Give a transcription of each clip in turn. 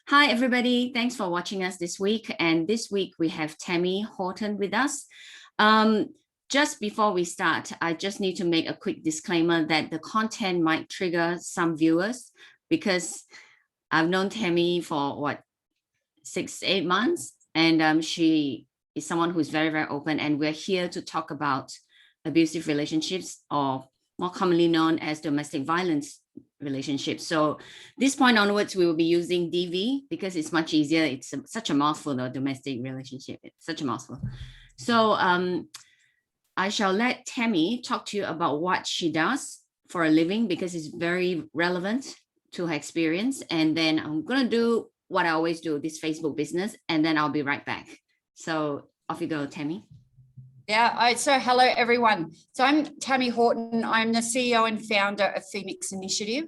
Hi, everybody. Thanks for watching us this week. And this week we have Tammy Horton with us. Just before we start, I just need to make a quick disclaimer that the content might trigger some viewers because I've known Tammy for 6-8 months, and she is someone who's very, very open. And we're here to talk about abusive relationships, or more commonly known as domestic violence relationships. So this point onwards, we will be using DV because it's much easier. It's such a mouthful, though, domestic relationship. It's such a mouthful. So I shall let Tammy talk to you about what she does for a living because it's very relevant to her experience. And then I'm going to do what I always do, this Facebook business, and then I'll be right back. So off you go, Tammy. So hello, everyone. So I'm Tammy Horton. I'm the CEO and founder of Phoenix Initiative.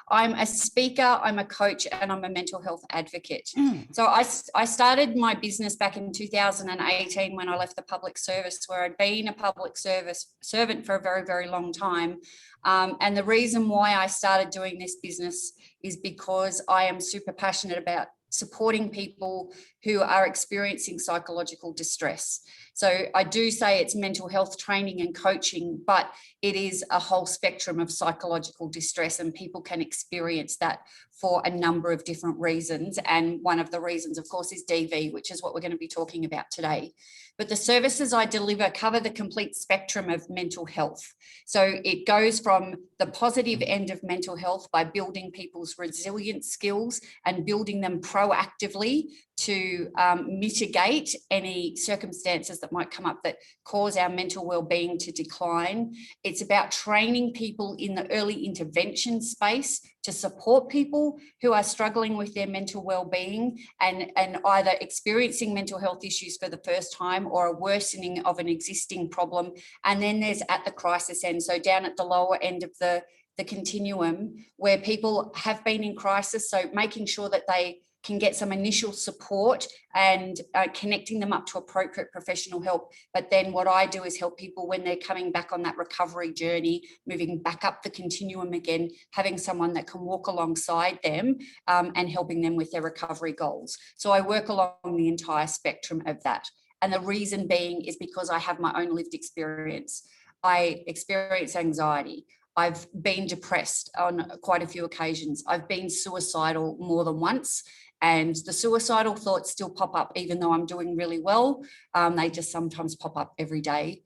I'm a speaker, I'm a coach, and I'm a mental health advocate. So I started my business back in 2018 when I left the public service, where I'd been a public service servant for a very, very long time. And the reason why I started doing this business is because I am super passionate about supporting people who are experiencing psychological distress. So I do say it's mental health training and coaching, but it is a whole spectrum of psychological distress, and people can experience that for a number of different reasons. And one of the reasons, of course, is DV, which is what we're going to be talking about today. But the services I deliver cover the complete spectrum of mental health. So it goes from the positive end of mental health by building people's resilience skills and building them proactively to mitigate any circumstances that might come up that cause our mental well-being to decline. It's about training people in the early intervention space to support people who are struggling with their mental well-being and either experiencing mental health issues for the first time or a worsening of an existing problem. And then there's at the crisis end, so down at the lower end of the continuum, where people have been in crisis, so making sure that they can get some initial support and connecting them up to appropriate professional help. But then what I do is help people when they're coming back on that recovery journey, moving back up the continuum again, having someone that can walk alongside them and helping them with their recovery goals. So I work along the entire spectrum of that. And the reason being is because I have my own lived experience. I experience anxiety. I've been depressed on quite a few occasions. I've been suicidal more than once. And the suicidal thoughts still pop up, even though I'm doing really well. They just sometimes pop up every day.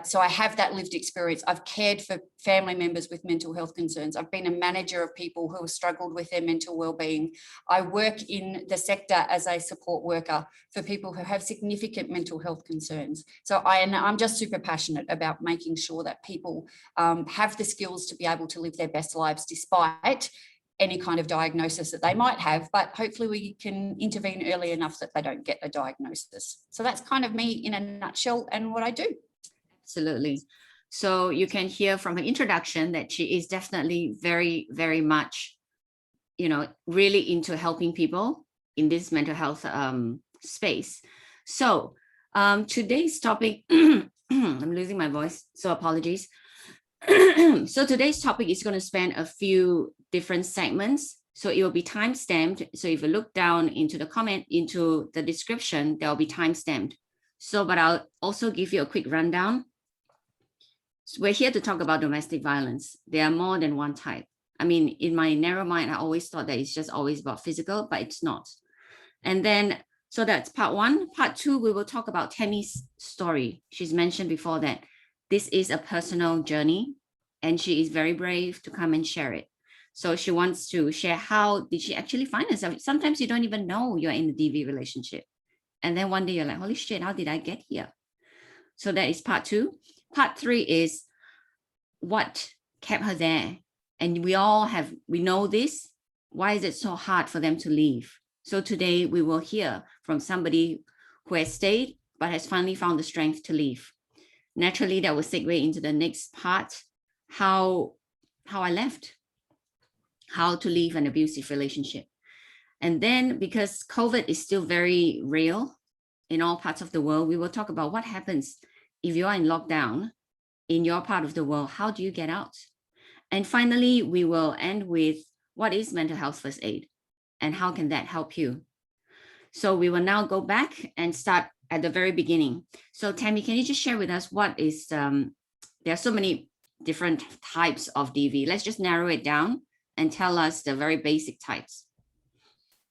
So I have that lived experience. I've cared for family members with mental health concerns. I've been a manager of people who have struggled with their mental well-being. I work in the sector as a support worker for people who have significant mental health concerns. So I'm just super passionate about making sure that people have the skills to be able to live their best lives despite any kind of diagnosis that they might have, but hopefully we can intervene early enough that they don't get a diagnosis. So that's kind of me in a nutshell and what I do. Absolutely. So you can hear from her introduction that she is definitely very, very much, really into helping people in this mental health space. So today's topic, I'm losing my voice, so apologies. So today's topic is going to span a few different segments. So it will be time stamped. So if you look down into the description, there will be time stamped. So, but I'll also give you a quick rundown. So we're here to talk about domestic violence. There are more than one type. I mean, in my narrow mind, I always thought that it's just always about physical, but it's not. And then, so that's part one. Part two, we will talk about Tammy's story. She's mentioned before that this is a personal journey, and she is very brave to come and share it. So she wants to share how did she actually find herself. Sometimes you don't even know you're in a DV relationship. And then one day you're like, holy shit, how did I get here? So that is part two. Part three is what kept her there. And we know this. Why is it so hard for them to leave? So today we will hear from somebody who has stayed, but has finally found the strength to leave. Naturally, that will segue into the next part, how I left, how to leave an abusive relationship. And then because COVID is still very real in all parts of the world, we will talk about what happens if you are in lockdown in your part of the world. How do you get out? And finally, we will end with what is mental health first aid and how can that help you? So we will now go back and start at the very beginning. So Tammy, can you just share with us what is, there are so many different types of DV. Let's just narrow it down and tell us the very basic types.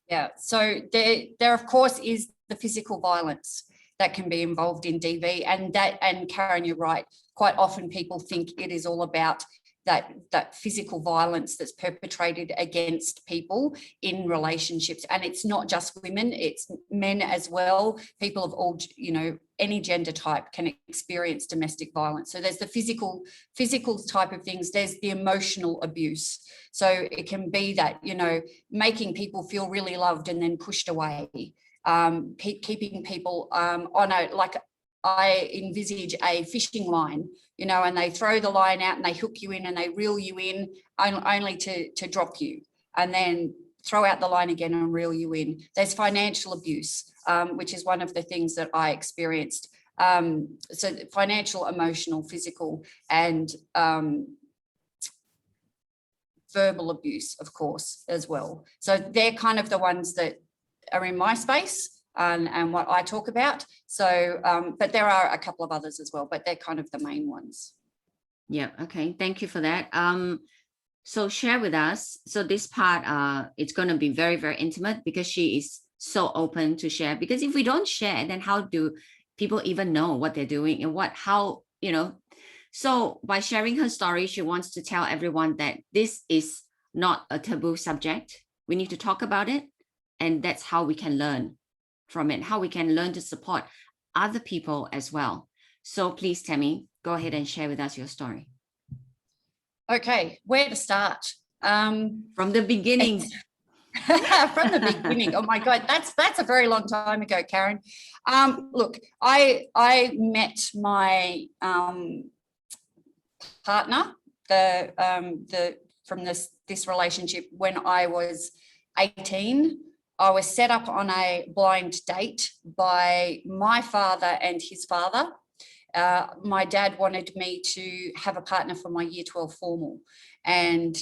Yeah, so there of course is the physical violence that can be involved in DV, and Karen, you're right. Quite often people think it is all about that physical violence that's perpetrated against people in relationships, and it's not just women, it's men as well. People of all, any gender type can experience domestic violence. So there's the physical type of things, there's the emotional abuse. So it can be that, making people feel really loved and then pushed away, keeping people on I envisage a fishing line, and they throw the line out and they hook you in and they reel you in only to drop you, and then throw out the line again and reel you in. There's financial abuse, which is one of the things that I experienced. So financial, emotional, physical, and verbal abuse, of course, as well. So they're kind of the ones that are in my space and what I talk about. So, but there are a couple of others as well, but they're kind of the main ones. Yeah, okay, thank you for that. So share with us, so this part, it's going to be very, very intimate because she is so open to share, because if we don't share, then how do people even know what they're doing and how, so by sharing her story, she wants to tell everyone that this is not a taboo subject. We need to talk about it, and that's how we can learn from it, how we can learn to support other people as well. So please, Tammy, go ahead and share with us your story. Okay, where to start? From the beginning. From the beginning. Oh my God, that's a very long time ago, Karen. Look, I met my partner from this relationship when I was 18. I was set up on a blind date by my father and his father. My dad wanted me to have a partner for my year 12 formal, and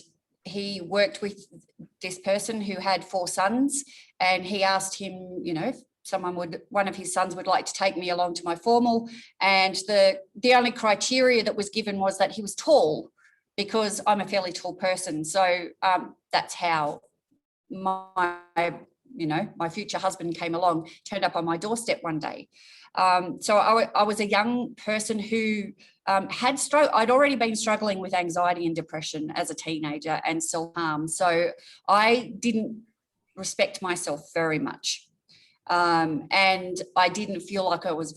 he worked with this person who had 4 sons, and he asked him, if one of his sons would like to take me along to my formal, and the only criteria that was given was that he was tall, because I'm a fairly tall person. So that's how my future husband came along, turned up on my doorstep one day. So I was a young person who I'd already been struggling with anxiety and depression as a teenager and self-harm. So I didn't respect myself very much. And I didn't feel like it was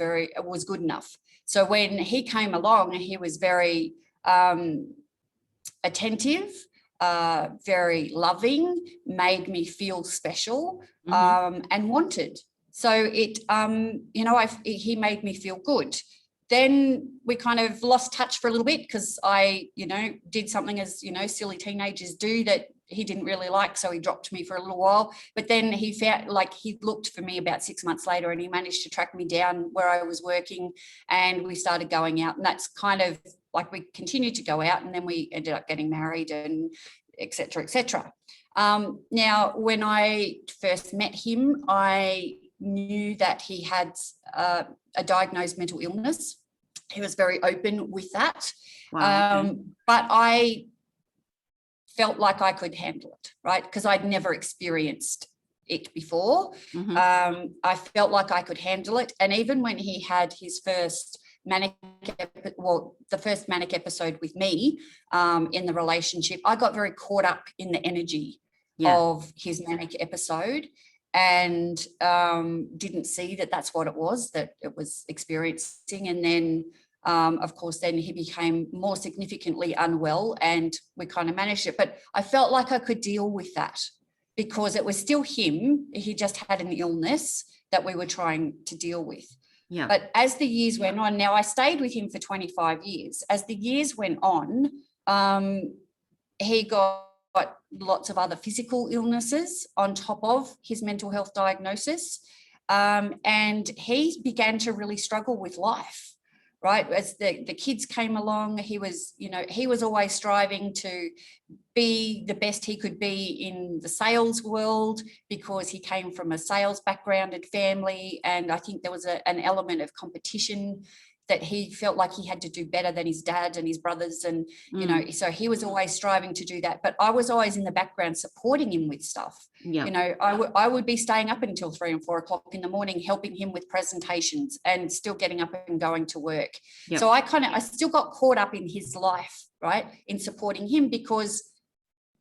good enough. So when he came along, he was very attentive, very loving, made me feel special, and wanted. So he made me feel good. Then we kind of lost touch for a little bit because I, did something as, silly teenagers do that he didn't really like. So he dropped me for a little while. But then he looked for me about 6 months later, and he managed to track me down where I was working, and we started going out. And that's kind of like we continued to go out, and then we ended up getting married and et cetera, et cetera. Now, when I first met him, I knew that he had a diagnosed mental illness. He was very open with that. Wow. But I felt like I could handle it, right? Because I'd never experienced it before. I felt like I could handle it. And even when he had his first the first manic episode with me in the relationship, I got very caught up in the energy of his manic episode, and didn't see that that's what it was that it was experiencing. And then of course then he became more significantly unwell, and we kind of managed it. But I felt like I could deal with that because it was still him. He just had an illness that we were trying to deal with. Yeah. But as the years went on, now I stayed with him for 25 years. As the years went on, he got lots of other physical illnesses on top of his mental health diagnosis. And he began to really struggle with life. right? As the kids came along, he was, you know, he was always striving to be the best he could be in the sales world because he came from a sales background and family. And I think there was an element of competition that he felt like he had to do better than his dad and his brothers. And, you know, so he was always striving to do that. But I was always in the background supporting him with stuff. Yeah. You know, I would be staying up until 3 and 4 o'clock in the morning, helping him with presentations and still getting up and going to work. Yep. So I still got caught up in his life, right, in supporting him, because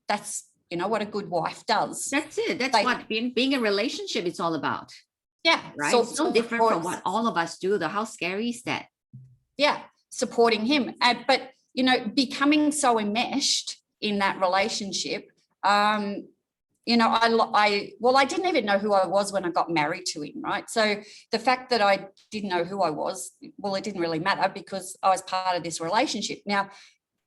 that's, you know, what a good wife does. That's it. That's what being in a relationship is all about. Yeah. Right. So different from what all of us do. How scary is that? Yeah. Supporting him. But, you know, becoming so enmeshed in that relationship, you know, I didn't even know who I was when I got married to him, right? So the fact that I didn't know who I was, well, it didn't really matter because I was part of this relationship. Now,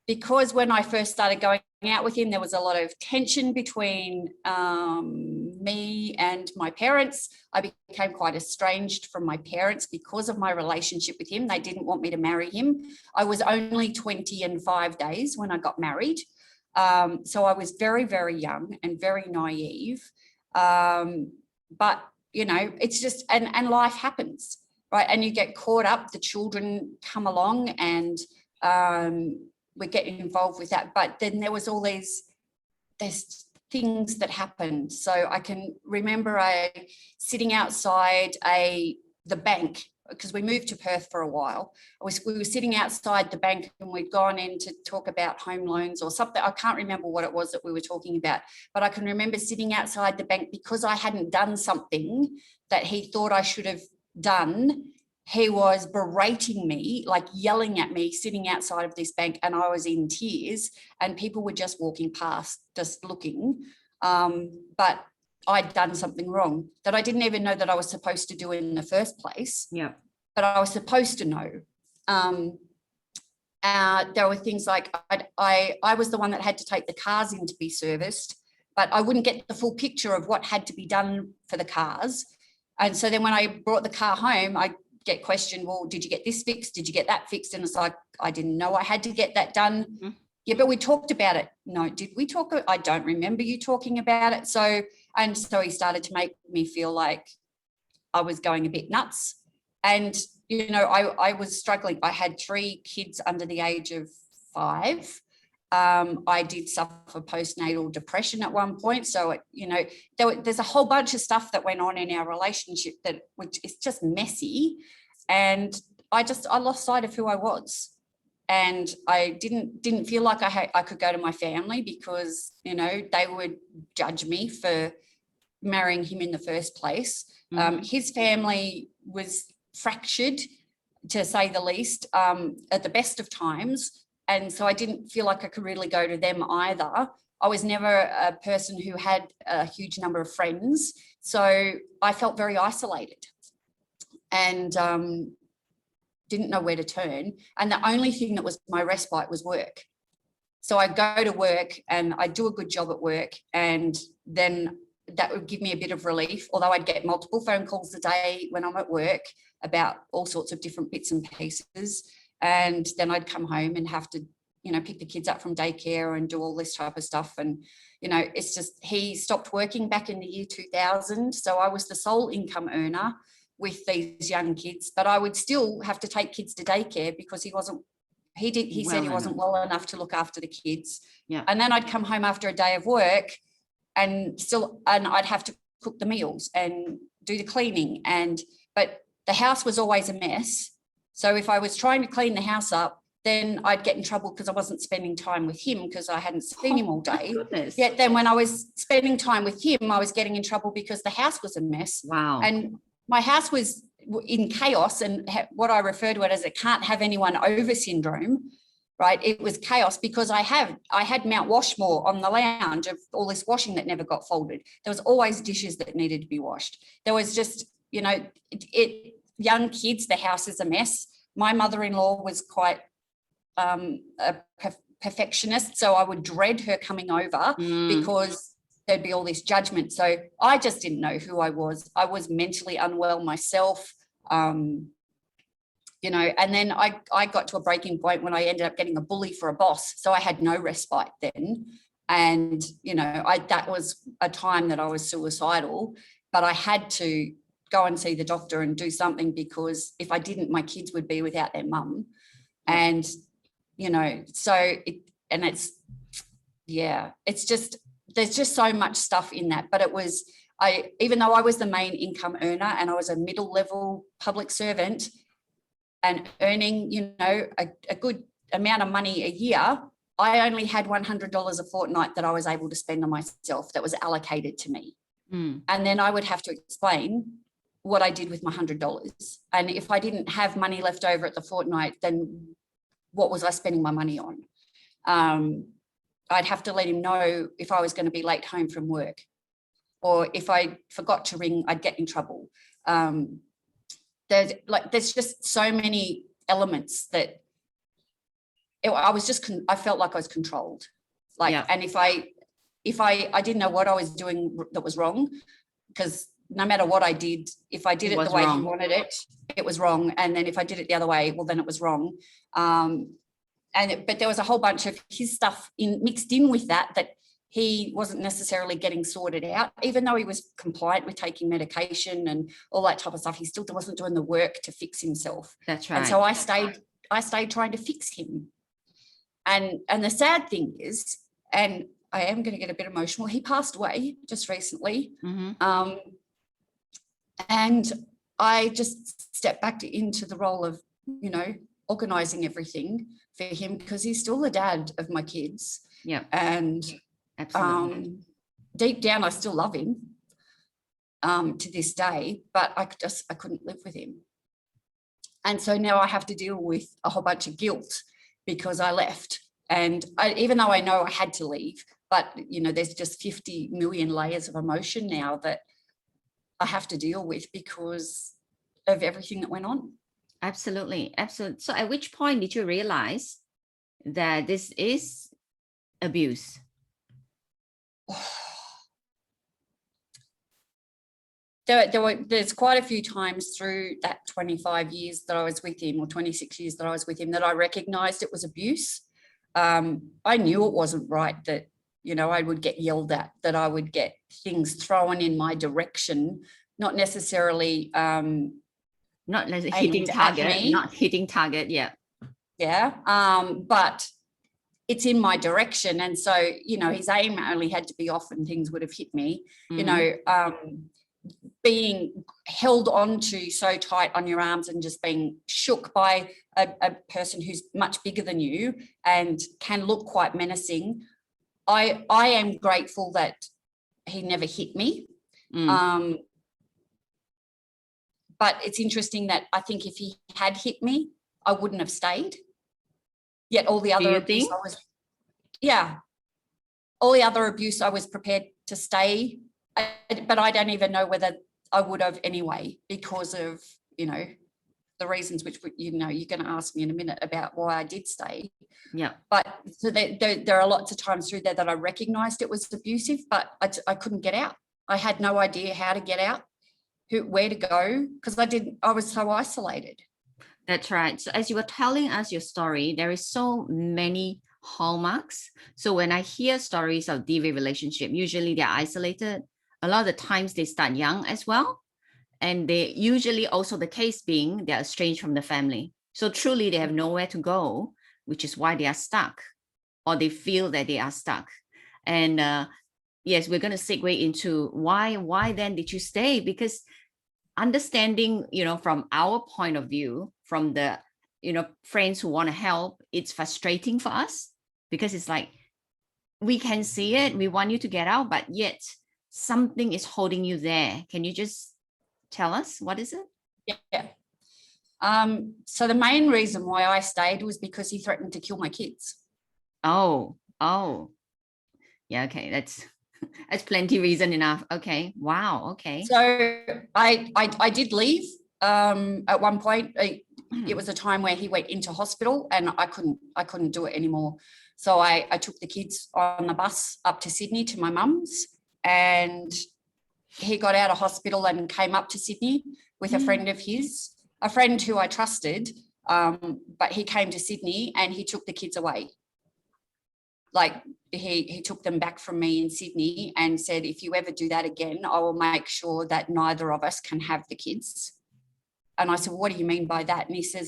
because when I first started going out with him, there was a lot of tension between me and my parents. I became quite estranged from my parents because of my relationship with him. They didn't want me to marry him. I was only 20 and 5 days when I got married. So I was very, very young and very naive. But, you know, it's just, and life happens, right? And you get caught up, the children come along and we get involved with that. But then there was all there's things that happened. So I can remember sitting outside the bank, because we moved to Perth for a while. We were sitting outside the bank and we'd gone in to talk about home loans or something. I can't remember what it was that we were talking about, but I can remember sitting outside the bank because I hadn't done something that he thought I should have done. He was berating me, like yelling at me, sitting outside of this bank, and I was in tears, and people were just walking past, just looking. But I'd done something wrong that I didn't even know that I was supposed to do in the first place. Yeah. But I was supposed to know. There were things like I was the one that had to take the cars in to be serviced, but I wouldn't get the full picture of what had to be done for the cars. And so then when I brought the car home, I get questioned, well, did you get this fixed? Did you get that fixed? And it's like, I didn't know I had to get that done. Mm-hmm. Yeah, but we talked about it. No, did we talk? I don't remember you talking about it. So he started to make me feel like I was going a bit nuts. And, you know, I was struggling. I had 3 kids under the age of 5. I did suffer postnatal depression at one point. So, you know, there's a whole bunch of stuff that went on in our relationship which is just messy. And I lost sight of who I was. And I didn't feel like I could go to my family because, you know, they would judge me for marrying him in the first place. Mm-hmm. His family was fractured, to say the least, at the best of times. And so I didn't feel like I could really go to them either. I was never a person who had a huge number of friends. So I felt very isolated and didn't know where to turn. And the only thing that was my respite was work. So I go to work and I do a good job at work, and then that would give me a bit of relief, although I'd get multiple phone calls a day when I'm at work about all sorts of different bits and pieces. And then I'd come home and have to, you know, pick the kids up from daycare and do all this type of stuff. And, you know, it's just, he stopped working back in the year 2000. So I was the sole income earner with these young kids, but I would still have to take kids to daycare because he said he wasn't well enough to look after the kids. Yeah. And then I'd come home after a day of work and I'd have to cook the meals and do the cleaning. But the house was always a mess. So if I was trying to clean the house up, then I'd get in trouble because I wasn't spending time with him because I hadn't seen him all day. Yet then when I was spending time with him, I was getting in trouble because the house was a mess. Wow. And my house was in chaos, and what I refer to it as, it can't have anyone over syndrome, right? It was chaos because I had Mount Washmore on the lounge of all this washing that never got folded. There was always dishes that needed to be washed. There was just, you know, young kids, the house is a mess. My mother-in-law was quite a perfectionist, so I would dread her coming over because there'd be all this judgment. So I just didn't know who I was. I was mentally unwell myself. you know, and then I got to a breaking point when I ended up getting a bully for a boss. So I had no respite then. And, you know, that was a time that I was suicidal, but I had to go and see the doctor and do something, because if I didn't, my kids would be without their mum. And, you know, so it's just, there's just so much stuff in that. But it was, even though I was the main income earner and I was a middle level public servant and earning, you know, a good amount of money a year, I only had $100 a fortnight that I was able to spend on myself that was allocated to me. And then I would have to explain what I did with my $100. And if I didn't have money left over at the fortnight, then what was I spending my money on? I'd have to let him know if I was going to be late home from work, or if I forgot to ring, I'd get in trouble. There's just so many elements that I felt like I was controlled. And if I didn't know what I was doing that was wrong, because no matter what I did, if I did it the way he wanted it, it was wrong. And then if I did it the other way, well, then it was wrong. But there was a whole bunch of his stuff mixed in with that he wasn't necessarily getting sorted out. Even though he was compliant with taking medication and all that type of stuff, he still wasn't doing the work to fix himself. That's right. And so I stayed trying to fix him. And the sad thing is, and I am going to get a bit emotional, he passed away just recently. And I just stepped back into the role of, you know, organising everything for him, because he's still the dad of my kids. Yeah. And absolutely. Deep down, I still love him to this day, but I couldn't live with him. And so now I have to deal with a whole bunch of guilt because I left. And even though I know I had to leave, but, you know, there's just 50 million layers of emotion now that I have to deal with because of everything that went on. Absolutely. Absolutely. So at which point did you realize that this is abuse? There's quite a few times through that 25 years that I was with him, or 26 years that I was with him, that I recognized it was abuse. I knew it wasn't right, that, you know, I would get yelled at, that I would get things thrown in my direction, not necessarily not hitting target. But it's in my direction. And so, you know, his aim only had to be off and things would have hit me. You know, being held on to so tight on your arms and just being shook by a person who's much bigger than you and can look quite menacing. I am grateful that he never hit me. But it's interesting that I think if he had hit me, I wouldn't have stayed. Yet all the other abuse all the other abuse I was prepared to stay, but I don't even know whether I would have anyway, because of, you know, the reasons which, you know, you're going to ask me in a minute about why I did stay. Yeah. But so there are lots of times through there that I recognised it was abusive, but I couldn't get out. I had no idea how to get out, where to go, because I was so isolated. That's right. So as you were telling us your story, there is so many hallmarks. So when I hear stories of DV relationship, usually they're isolated. A lot of the times they start young as well. And they usually also, the case being, they're estranged from the family. So truly they have nowhere to go, which is why they are stuck, or they feel that they are stuck. And yes, we're going to segue into why then did you stay? Because understanding, you know, from our point of view, from the, you know, friends who want to help, it's frustrating for us, because it's like, we can see it, we want you to get out, but yet something is holding you there. Can you just tell us, what is it? Yeah. So the main reason why I stayed was because he threatened to kill my kids. Oh. Yeah, okay, that's plenty reason enough. Okay, wow, okay. So I did leave at one point. It was a time where he went into hospital and I couldn't do it anymore. So I took the kids on the bus up to Sydney to my mum's, and he got out of hospital and came up to Sydney with a friend of his, a friend who I trusted, But he came to Sydney and he took the kids away. Like he took them back from me in Sydney and said, if you ever do that again, I will make sure that neither of us can have the kids. And I said, what do you mean by that? And he said,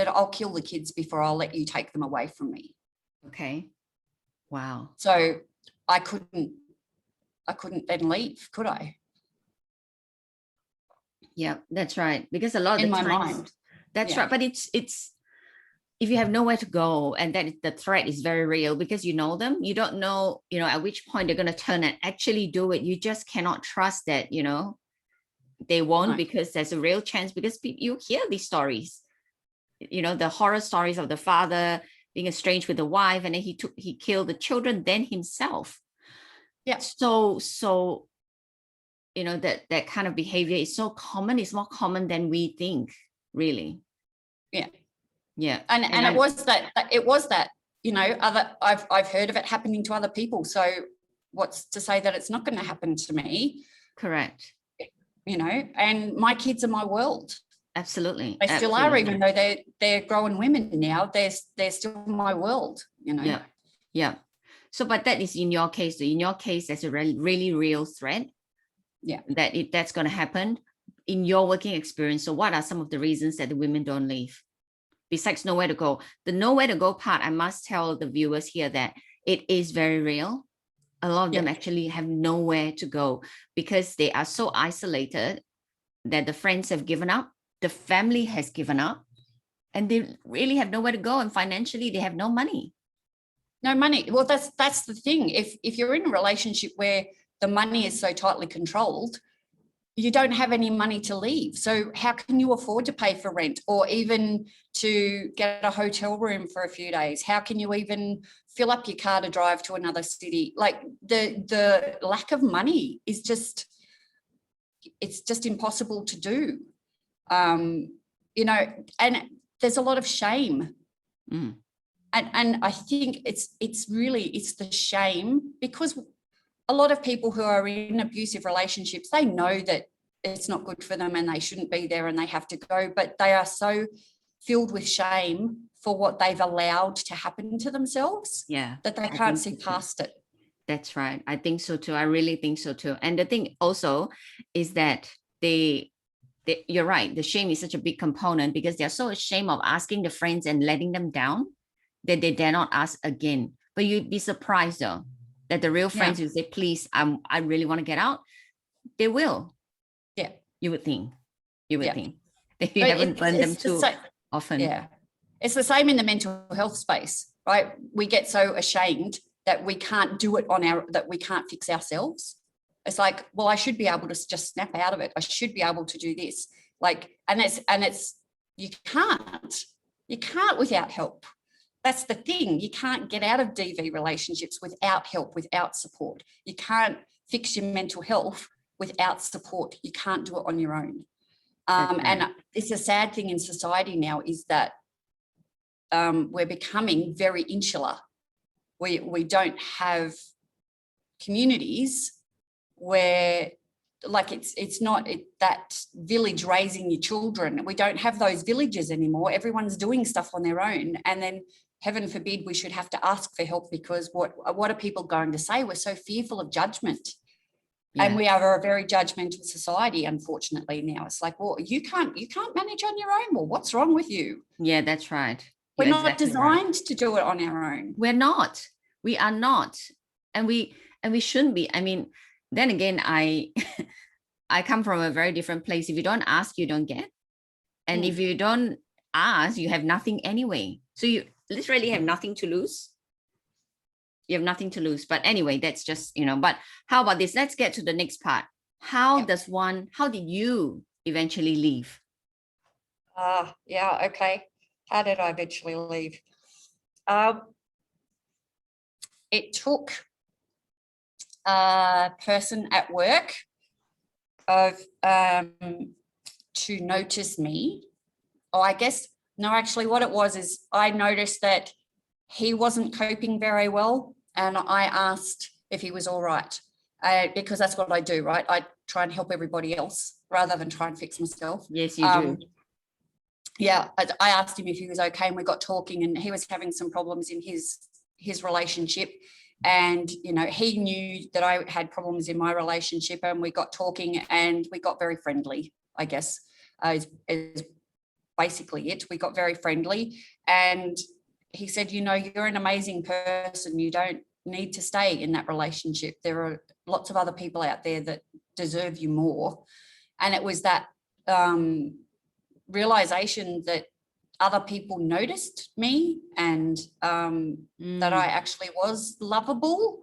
I'll kill the kids before I'll let you take them away from me. Okay. Wow. So I couldn't then leave, could I? Yeah, that's right. Because a lot of In the my times, mind. that's Yeah. right. But it's if you have nowhere to go and that the threat is very real because you know them, you don't know, at which point they're going to turn and actually do it. You just cannot trust that, they won't, No. because there's a real chance, because you hear these stories, the horror stories of the father being estranged with the wife, and then he killed the children, then himself. Yeah. So that kind of behavior is so common. It's more common than we think, really. Yeah. Yeah. And it was that, I've heard of it happening to other people. So what's to say that it's not going to happen to me? Correct. And my kids are my world. Absolutely. They still are, even though they're grown women now, they're still my world, Yeah. Yeah. So, but that is in your case. In your case, there's a really real threat. Yeah. That's going to happen in your working experience. So what are some of the reasons that the women don't leave? Besides nowhere to go, the nowhere to go part, I must tell the viewers here that it is very real. A lot of them actually have nowhere to go because they are so isolated that the friends have given up, the family has given up, and they really have nowhere to go. And financially, they have no money. No money. Well, that's the thing. If you're in a relationship where the money is so tightly controlled, you don't have any money to leave. So how can you afford to pay for rent or even to get a hotel room for a few days? How can you even fill up your car to drive to another city? Like the lack of money is it's just impossible to do. And there's a lot of shame. Mm. And I think it's the shame, because a lot of people who are in abusive relationships, they know that it's not good for them and they shouldn't be there and they have to go, but they are so filled with shame for what they've allowed to happen to themselves that they can't see past it. That's right. I think so too. I really think so too. And the thing also is that you're right. The shame is such a big component because they're so ashamed of asking the friends and letting them down that they dare not ask again. But you'd be surprised though, that the real friends who say, please, I really want to get out, they will. Yeah. You would think. If you haven't burned them too often. Yeah. It's the same in the mental health space, right? We get so ashamed that we can't do it that we can't fix ourselves. It's like, well, I should be able to just snap out of it. I should be able to do this. You can't without help. That's the thing. You can't get out of DV relationships without help, without support. You can't fix your mental health without support. You can't do it on your own. Right. And it's a sad thing in society now is that we're becoming very insular. We don't have communities where, like, it's not that village raising your children. We don't have those villages anymore. Everyone's doing stuff on their own, and then heaven forbid we should have to ask for help because what are people going to say? We're so fearful of judgment. Yeah. And we are a very judgmental society, unfortunately, now. It's like, well, you can't manage on your own. Well, what's wrong with you? Yeah, that's right. We're not designed to do it on our own. We're not. We are not. And we shouldn't be. I mean, then again, I come from a very different place. If you don't ask, you don't get. And if you don't ask, you have nothing anyway. So you literally have nothing to lose. You have nothing to lose. But anyway, that's just, but how about this? Let's get to the next part. How did you eventually leave? Yeah, okay. How did I eventually leave? It took a person at work to notice me. What it was is I noticed that he wasn't coping very well, and I asked if he was all right, because that's what I do, right? I try and help everybody else rather than try and fix myself. Yes, you do. yeah, I asked him if he was okay, and we got talking, and he was having some problems in his relationship. And, you know, he knew that I had problems in my relationship, and we got talking and we got very friendly, I guess, is basically it. We got very friendly, and he said, you know, you're an amazing person. You don't need to stay in that relationship. There are lots of other people out there that deserve you more. And it was that realization that other people noticed me, and that I actually was lovable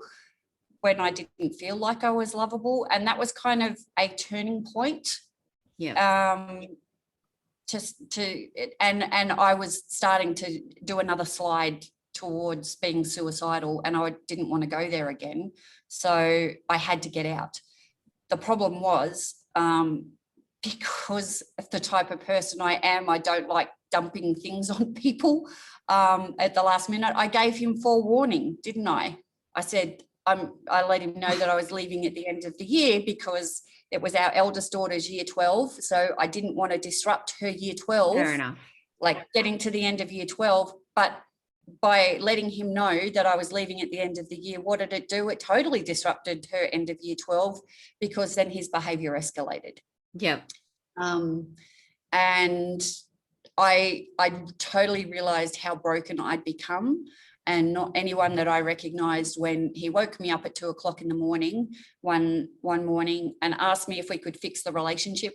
when I didn't feel like I was lovable. And that was kind of a turning point. Yeah. And I was starting to do another slide towards being suicidal, and I didn't want to go there again. So I had to get out. The problem was, because of the type of person I am, I don't like dumping things on people at the last minute. I gave him forewarning, didn't I? I said, I let him know that I was leaving at the end of the year, because it was our eldest daughter's year 12. So I didn't want to disrupt her year 12. Fair enough. Like getting to the end of year 12. But by letting him know that I was leaving at the end of the year, what did it do? It totally disrupted her end of year 12, because then his behavior escalated. Yeah. And I totally realized how broken I'd become, and not anyone that I recognized, when he woke me up at 2 o'clock in the morning one morning and asked me if we could fix the relationship.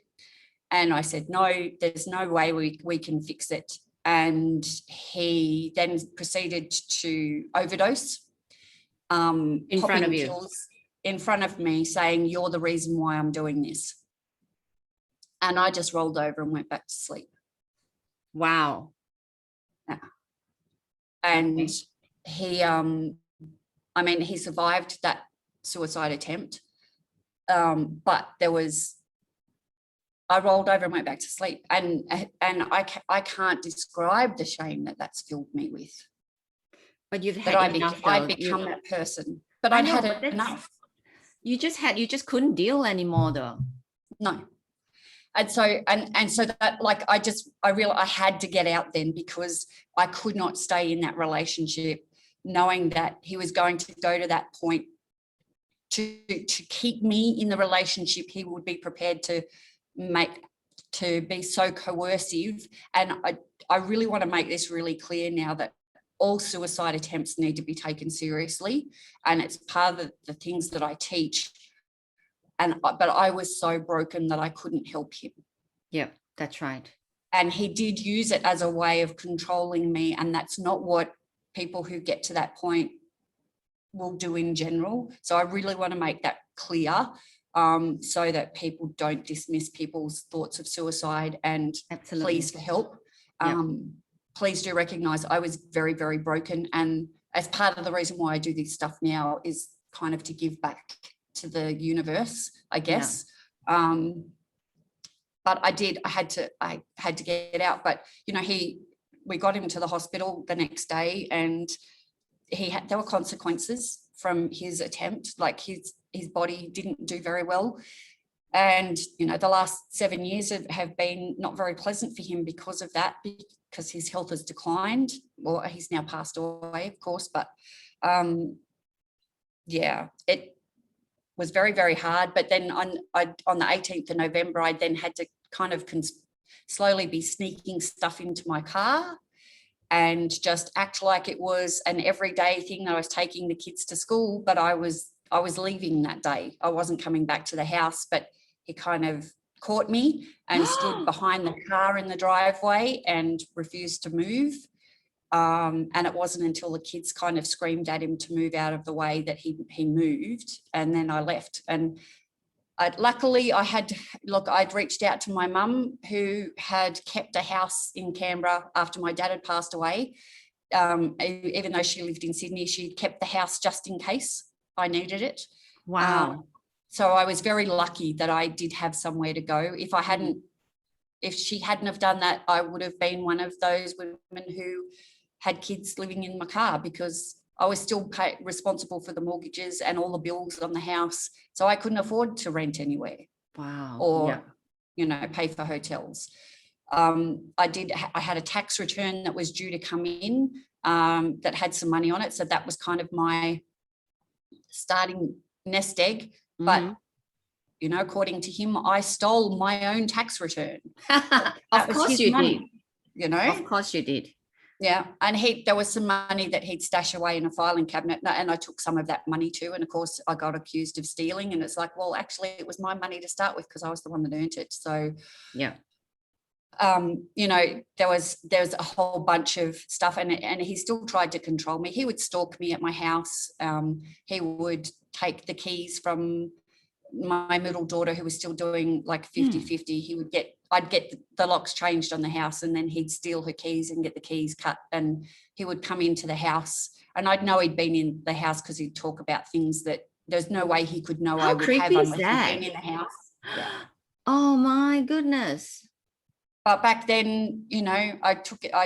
And I said, no, there's no way we can fix it. And he then proceeded to overdose, In front of you. pills in front of me, saying, you're the reason why I'm doing this. And I just rolled over and went back to sleep. Wow. Yeah. And Okay. he survived that suicide attempt. But I rolled over and went back to sleep. And I can't describe the shame that that's filled me with. But you've That had enough. I'd become that person. But I I'd know, had enough. You just couldn't deal anymore though. No. And so that, like, I realized I had to get out then, because I could not stay in that relationship, knowing that he was going to go to that point to keep me in the relationship. He would be prepared to be so coercive. And I really want to make this really clear now, that all suicide attempts need to be taken seriously. And it's part of the things that I teach. But I was so broken that I couldn't help him. Yeah, that's right. And he did use it as a way of controlling me. And that's not what people who get to that point will do in general. So I really want to make that clear, so that people don't dismiss people's thoughts of suicide, and Absolutely. please for help. Yeah. Please do recognize I was very, very broken. And as part of the reason why I do this stuff now is kind of to give back to the universe, I guess. Yeah. But I had to get out. But, you know, we got him to the hospital the next day, and there were consequences from his attempt. Like his body didn't do very well. And, you know, the last 7 years have been not very pleasant for him because of that, because his health has declined. Well, he's now passed away, of course, but yeah, it was very, very hard. But then on the 18th of November, I then had to kind of slowly be sneaking stuff into my car and just act like it was an everyday thing. I was taking the kids to school, but I was leaving that day. I wasn't coming back to the house, but he kind of caught me and stood behind the car in the driveway and refused to move. And it wasn't until the kids kind of screamed at him to move out of the way that he moved, and then I left. And luckily I'd reached out to my mum, who had kept a house in Canberra after my dad had passed away. Even though she lived in Sydney, she kept the house just in case I needed it. Wow. So I was very lucky that I did have somewhere to go. If she hadn't have done that, I would have been one of those women who had kids living in my car, because I was still responsible for the mortgages and all the bills on the house. So I couldn't afford to rent anywhere. Wow. Or, yeah. you know, pay for hotels. I had a tax return that was due to come in that had some money on it. So that was kind of my starting nest egg. But, you know, according to him, I stole my own tax return. Of course you did. You know, of course you did. Yeah. And there was some money that he'd stash away in a filing cabinet, and I took some of that money too. And of course I got accused of stealing, and it's like, well, actually it was my money to start with because I was the one that earned it. So yeah. You know, there was a whole bunch of stuff, and he still tried to control me. He would stalk me at my house. He would take the keys from my middle daughter, who was still doing like 50-50. I'd get the locks changed on the house, and then he'd steal her keys and get the keys cut, and he would come into the house, and I'd know he'd been in the house because he'd talk about things that there's no way he could know I would have unless he'd been in the house. Yeah. Oh my goodness. But back then, you know, I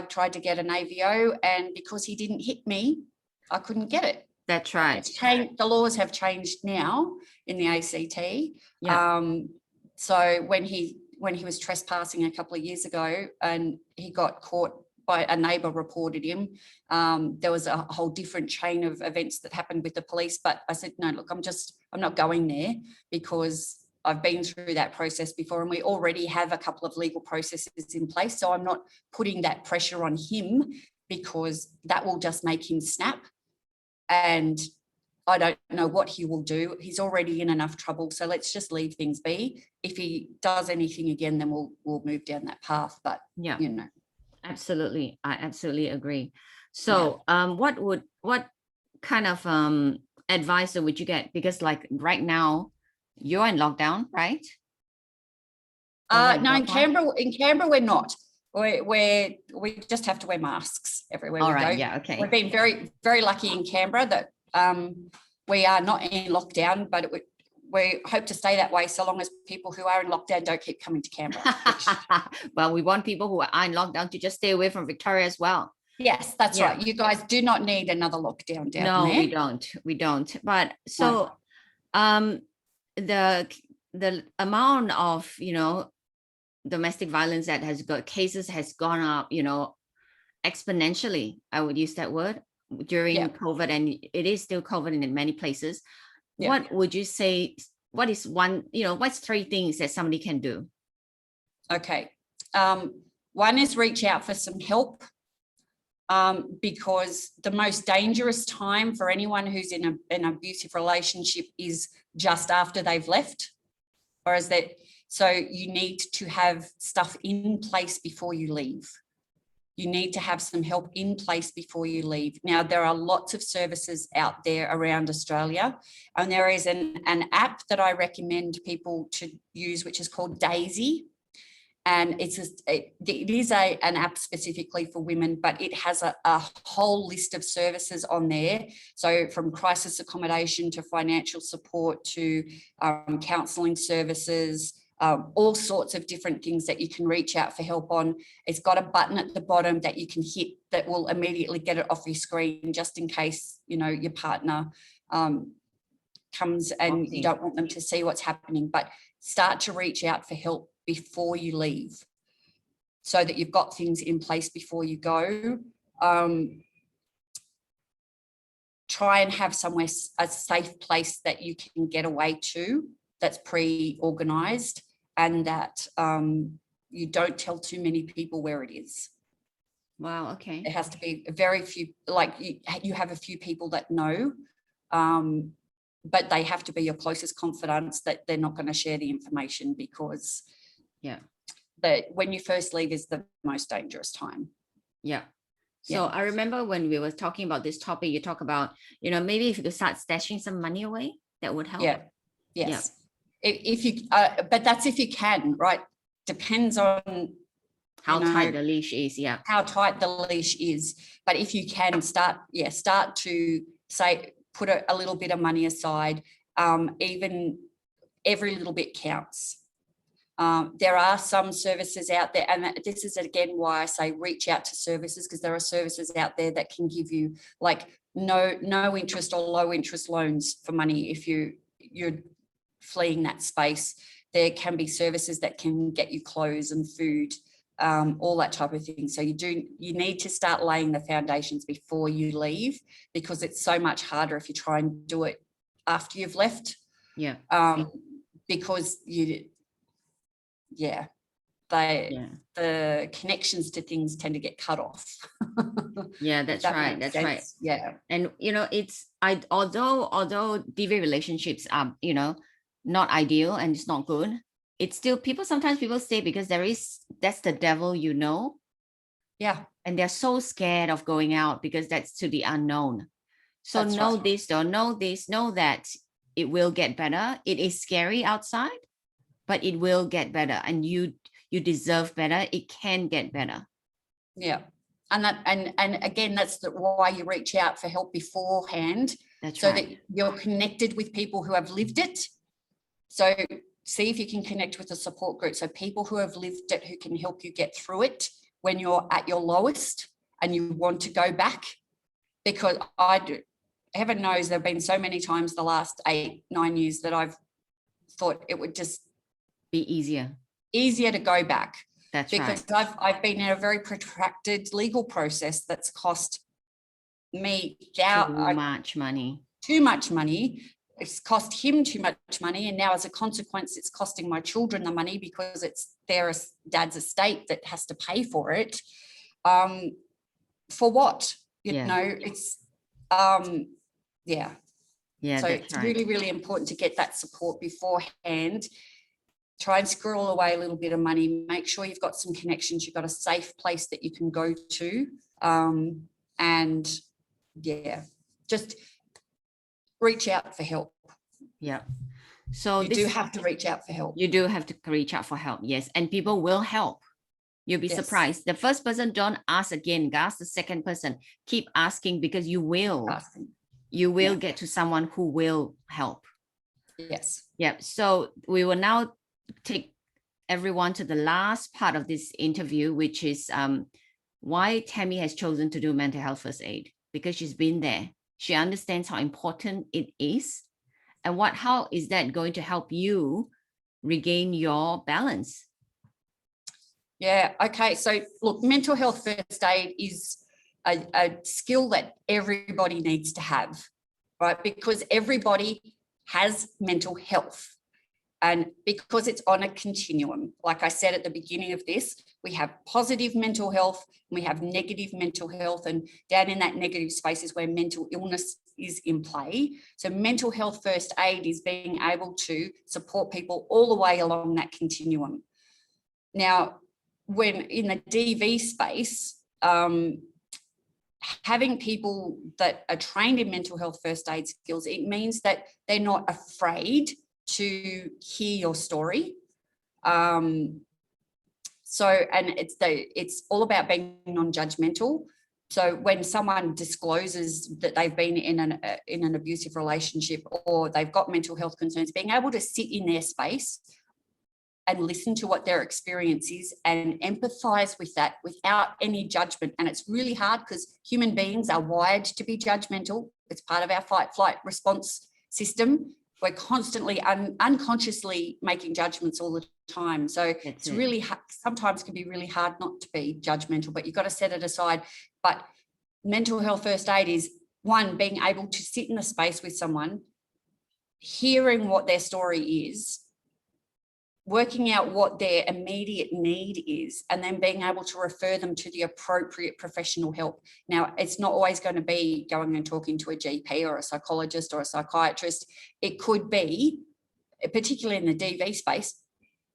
tried to get an AVO, and because he didn't hit me, I couldn't get it. That's right. It's changed. The laws have changed now in the ACT. Yeah. So when he was trespassing a couple of years ago and he got caught by a neighbour, reported him, there was a whole different chain of events that happened with the police. But I said, no, look, I'm not going there because I've been through that process before, and we already have a couple of legal processes in place. So I'm not putting that pressure on him because that will just make him snap. And I don't know what he will do. He's already in enough trouble. So let's just leave things be. If he does anything again, then we'll move down that path. But yeah, you know. Absolutely. I absolutely agree. So what kind of advice would you get? Because like right now, you're in lockdown, right? No, in Canberra, we're not. We just have to wear masks everywhere we go. Yeah, okay. We've been very, very lucky in Canberra that we are not in lockdown, but we hope to stay that way so long as people who are in lockdown don't keep coming to Canberra. Well, we want people who are in lockdown to just stay away from Victoria as well. Yes, that's right. You guys do not need another lockdown down there. No, we don't. But so the amount of, you know, domestic violence that has got cases has gone up, you know, exponentially. I would use that word during COVID, and it is still COVID in many places. What would you say? What is one, you know, what's 3 things that somebody can do? Okay. One is reach out for some help, because the most dangerous time for anyone who's in an abusive relationship is just after they've left, so you need to have stuff in place before you leave. You need to have some help in place before you leave. Now, there are lots of services out there around Australia, and there is an app that I recommend people to use, which is called Daisy. And it is an app specifically for women, but it has a whole list of services on there. So from crisis accommodation to financial support to counselling services, all sorts of different things that you can reach out for help on. It's got a button at the bottom that you can hit that will immediately get it off your screen, just in case, you know, your partner comes and you don't want them to see what's happening. But start to reach out for help before you leave, so that you've got things in place before you go. Try and have a safe place that you can get away to, that's pre-organised, and that you don't tell too many people where it is. Wow, okay. It has to be very few, like you have a few people that know, but they have to be your closest confidants, that they're not going to share the information, because when you first leave is the most dangerous time. So I remember when we were talking about this topic, you talk about, you know, maybe if you could start stashing some money away, that would help. Yes. If you, but that's if you can, right? Depends on how tight the leash is. How tight the leash is. But if you can start to say, put a little bit of money aside. Even every little bit counts. There are some services out there, and this is again why I say reach out to services, because there are services out there that can give you like no interest or low interest loans for money if you're fleeing that space. There can be services that can get you clothes and food all that type of thing. So you need to start laying the foundations before you leave, because it's so much harder if you try and do it after you've left. Yeah. Because the connections to things tend to get cut off. Yeah, that's right. That's right. Yeah. And although DV relationships are, not ideal and it's not good, it's still sometimes people stay because that's the devil, Yeah. and they're so scared of going out because that's to the unknown. So That's know right. this, don't know this, know that it will get better. It is scary outside, but it will get better, and you deserve better. It can get better. Yeah. And again, that's why you reach out for help beforehand. That's so right. that you're connected with people who have lived it. So see if you can connect with a support group. So people who have lived it, who can help you get through it when you're at your lowest and you want to go back. Because heaven knows there have been so many times the last 8-9 years that I've thought it would just be easier to go back. That's because right. I've been in a very protracted legal process that's cost me too much money. It's cost him too much money, and now as a consequence it's costing my children the money because it's their dad's estate that has to pay for it. For what? It's so it's really, really important to get that support beforehand. Try and squirrel away a little bit of money. Make sure you've got some connections. You've got a safe place that you can go to. Just reach out for help. Yeah. So you do have to reach out for help. You do have to reach out for help. Yes. And people will help. You'll be surprised. The first person, don't ask again. Ask the second person. Keep asking, because you will get to someone who will help. Yes. Yeah. So we will now take everyone to the last part of this interview, which is why Tammy has chosen to do mental health first aid, because she's been there. She understands how important it is, and how is that going to help you regain your balance? Yeah. Okay. So look, mental health first aid is a skill that everybody needs to have, right? Because everybody has mental health. And because it's on a continuum, like I said at the beginning of this, we have positive mental health and we have negative mental health. And down in that negative space is where mental illness is in play. So mental health first aid is being able to support people all the way along that continuum. Now, when in the DV space, having people that are trained in mental health first aid skills, it means that they're not afraid to hear your story. And it's all about being non-judgmental. So when someone discloses that they've been in an abusive relationship or they've got mental health concerns, being able to sit in their space and listen to what their experience is and empathize with that without any judgment. And it's really hard because human beings are wired to be judgmental. It's part of our fight, flight, response system. We're constantly unconsciously making judgments all the time. So it's really sometimes can be really hard not to be judgmental, but you've got to set it aside. But mental health first aid is, one, being able to sit in the space with someone, hearing what their story is, working out what their immediate need is, and then being able to refer them to the appropriate professional help. Now, it's not always going to be going and talking to a GP or a psychologist or a psychiatrist. It could be, particularly in the DV space,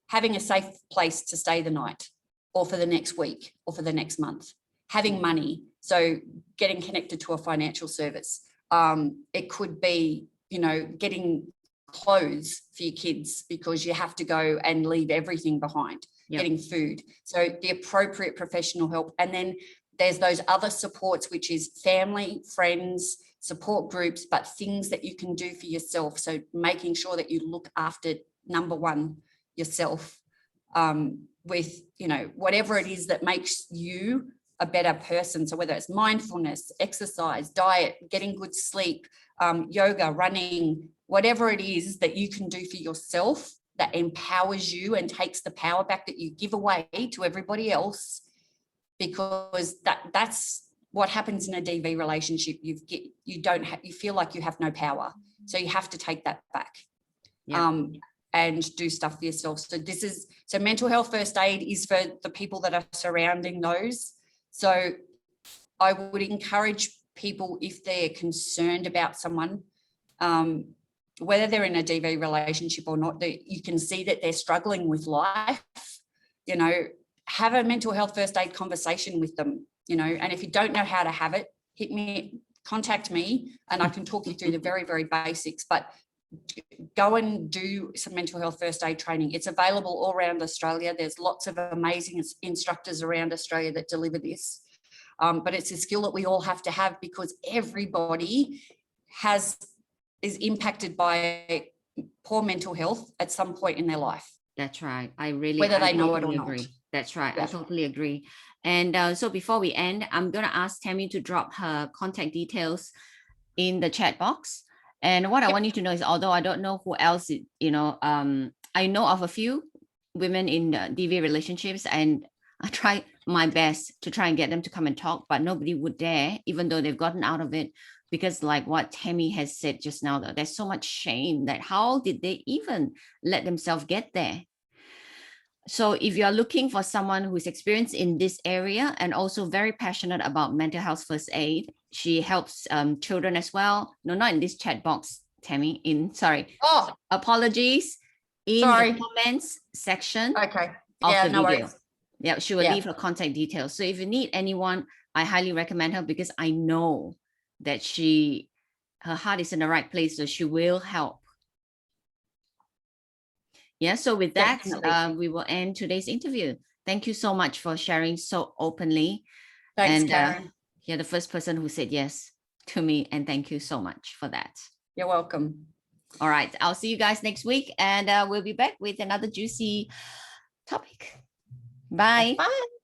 having a safe place to stay the night or for the next week or for the next month, having money, so getting connected to a financial service. It could be, getting clothes for your kids because you have to go and leave everything behind, getting food. So the appropriate professional help. And then there's those other supports, which is family, friends, support groups, but things that you can do for yourself. So making sure that you look after, number one, yourself, with, whatever it is that makes you a better person. So whether it's mindfulness, exercise, diet, getting good sleep, yoga, running, whatever it is that you can do for yourself that empowers you and takes the power back that you give away to everybody else, because that's what happens in a DV relationship. You feel like you have no power. So you have to take that back. Yeah. And do stuff for yourself. So mental health first aid is for the people that are surrounding those. So I would encourage people, if they're concerned about someone, whether they're in a DV relationship or not, that you can see that they're struggling with life, have a mental health first aid conversation with them, and if you don't know how to have it, contact me and I can talk you through the very, very basics, but go and do some mental health first aid training. It's available all around Australia. There's lots of amazing instructors around Australia that deliver this. But it's a skill that we all have to have, because everybody is impacted by poor mental health at some point in their life. That's right. Whether they know it or agree. not. That's right. Yeah. I totally agree. And so before we end, I'm going to ask Tammy to drop her contact details in the chat box. And what I want you to know is, although I don't know who else, I know of a few women in DV relationships, and I try my best to try and get them to come and talk, but nobody would dare, even though they've gotten out of it, because like what Tammy has said just now, though, there's so much shame that how did they even let themselves get there? So if you are looking for someone who's experienced in this area and also very passionate about mental health first aid, she helps children as well. No, not in this chat box, Tammy. Apologies. In the comments section of the video. Worries. Yeah, she will leave her contact details. So if you need anyone, I highly recommend her, because I know that her heart is in the right place, so she will help. Yeah, so with that, we will end today's interview. Thank you so much for sharing so openly. Thanks, Karen. You're the first person who said yes to me, and thank you so much for that. You're welcome. All right, I'll see you guys next week, and we'll be back with another juicy topic. Bye. Bye.